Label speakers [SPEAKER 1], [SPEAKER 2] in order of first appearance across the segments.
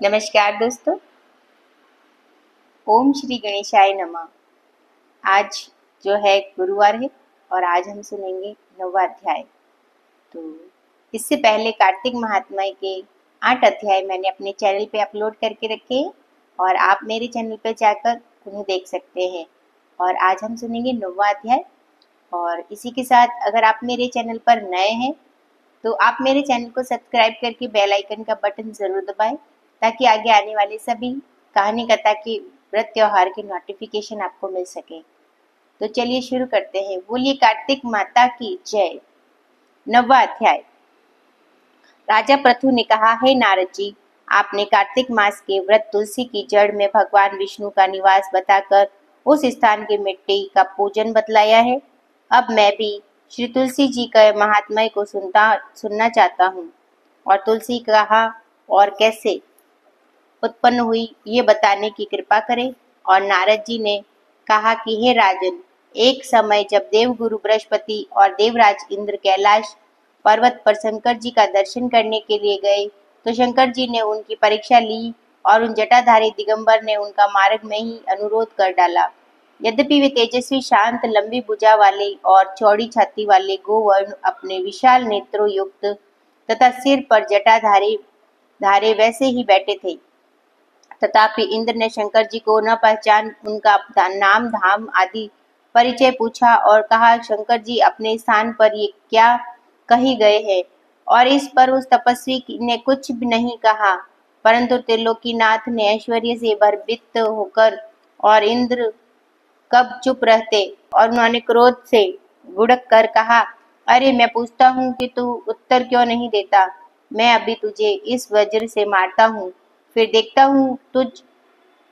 [SPEAKER 1] नमस्कार दोस्तों। ओम श्री गणेशाय नमः। आज जो है गुरुवार है और आज हम सुनेंगे 9वां अध्याय। तो इससे पहले कार्तिक महात्म्य के 8 अध्याय मैंने अपने चैनल पे अपलोड करके रखे हैं और आप मेरे चैनल पे जाकर उन्हें देख सकते हैं। और आज हम सुनेंगे 9वां अध्याय। और इसी के साथ अगर आप मेरे चैनल पर नए हैं तो आप मेरे चैनल को सब्सक्राइब करके बेल आइकन का बटन जरूर दबाएं ताकि आगे आने वाले सभी कहानी कथा के व्रत त्योहार के नोटिफिकेशन आपको मिल सके। तो चलिए शुरू करते हैं। बोलिए कार्तिक माता की जय। 9वां अध्याय। राजा पृथु ने कहा, हे नारद जी, आपने कार्तिक मास के व्रत तुलसी की जड़ में भगवान विष्णु का निवास बताकर उस स्थान की मिट्टी का पूजन बतलाया है। अब मैं भी श्री तुलसी जी का महात्म्य को सुनना चाहता हूँ। और तुलसी कहा और कैसे उत्पन्न हुई ये बताने की कृपा करें। और नारद जी ने कहा कि हे राजन, एक समय जब देवगुरु बृहस्पति और देवराज इंद्र कैलाश पर्वत पर शंकर जी का दर्शन करने के लिए गए तो शंकर जी ने उनकी परीक्षा ली और उन जटाधारी दिगंबर ने उनका मार्ग में ही अनुरोध कर डाला। यद्यपि वे तेजस्वी, शांत, लंबी भुजा वाले और चौड़ी छाती वाले गोवर्ण अपने विशाल नेत्रों युक्त तथा सिर पर जटाधारी वैसे ही बैठे थे, तथापि इंद्र ने शंकर जी को न पहचान उनका नाम, धाम आदि परिचय पूछा और कहा, शंकर जी अपने स्थान पर ये क्या कही गए हैं? और इस पर उस तपस्वी ने कुछ भी नहीं कहा, परंतु त्रिलोकीनाथ ने ऐश्वर्य से भरभित होकर और इंद्र कब चुप रहते और उन्होंने क्रोध से भुड़क कर कहा, अरे मैं पूछता हूँ कि तू उत्तर क्यों नहीं देता? मैं अभी तुझे इस वज्र से मारता हूँ, फिर देखता हूँ तुझ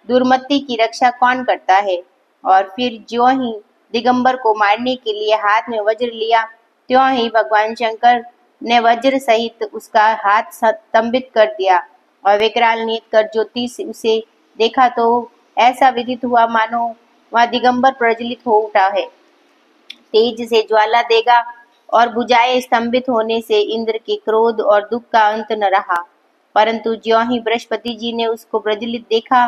[SPEAKER 1] दुर्मति की रक्षा कौन करता है। और फिर ज्यों ही दिगंबर को मारने के लिए हाथ में वज्र लिया, त्यों ही भगवान शंकर ने वज्र सहित उसका हाथ स्तंभित कर दिया और विकराल नेत्र कर ज्योति से उसे देखा तो ऐसा विदित हुआ मानो वह दिगंबर प्रज्वलित हो उठा है, तेज से ज्वाला देगा। और भुजाएं स्तंभित होने से इंद्र के क्रोध और दुख का अंत न रहा, परंतु ज्यों ही बृहस्पति जी ने उसको प्रज्वलित देखा,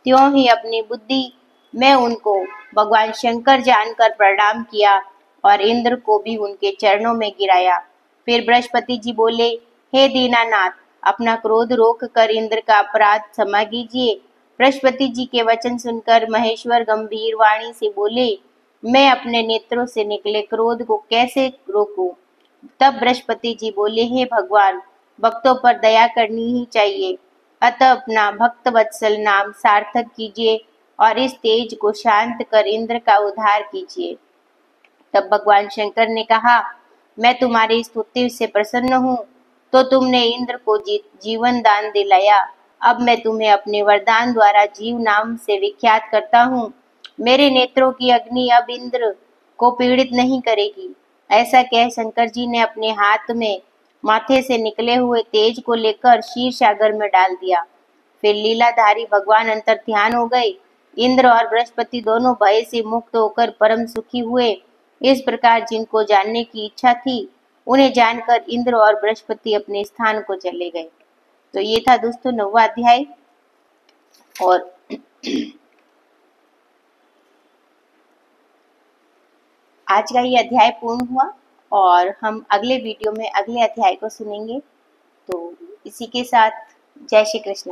[SPEAKER 1] त्यों ही अपनी बुद्धि में उनको भगवान शंकर जानकर प्रणाम किया और इंद्र को भी उनके चरणों में गिराया। फिर बृहस्पति जी बोले, हे दीनानाथ, अपना क्रोध रोक कर इंद्र का अपराध क्षमा कीजिए। बृहस्पति जी के वचन सुनकर महेश्वर गंभीर वाणी से बोले, मैं अपने नेत्रों से निकले क्रोध को कैसे रोकूं? तब बृहस्पति जी बोले, हे भगवान, भक्तों पर दया करनी ही चाहिए, अतः अपना भक्त वत्सल नाम सार्थक कीजिए और इस तेज को शांत कर इंद्र का उद्धार कीजिए। तब भगवान शंकर ने कहा, मैं तुम्हारी स्तुति से प्रसन्न हूँ, तो तुमने इंद्र को जीवन दान दिलाया। अब मैं तुम्हें अपने वरदान द्वारा जीव नाम से विख्यात करता हूँ। मेरे नेत्रों की अग्नि अब इंद्र को पीड़ित नहीं करेगी। ऐसा कह शंकर जी ने अपने हाथ में माथे से निकले हुए तेज को लेकर क्षीर सागर में डाल दिया। फिर लीलाधारी भगवान अंतर ध्यान हो गए। इंद्र और बृहस्पति दोनों भय से मुक्त होकर परम सुखी हुए। इस प्रकार जिनको जानने की इच्छा थी उन्हें जानकर इंद्र और बृहस्पति अपने स्थान को चले गए। तो ये था दोस्तों 9वां अध्याय। और आज का ये अध्याय पूर्ण हुआ और हम अगले वीडियो में अगले अध्याय को सुनेंगे। तो इसी के साथ जय श्री कृष्ण।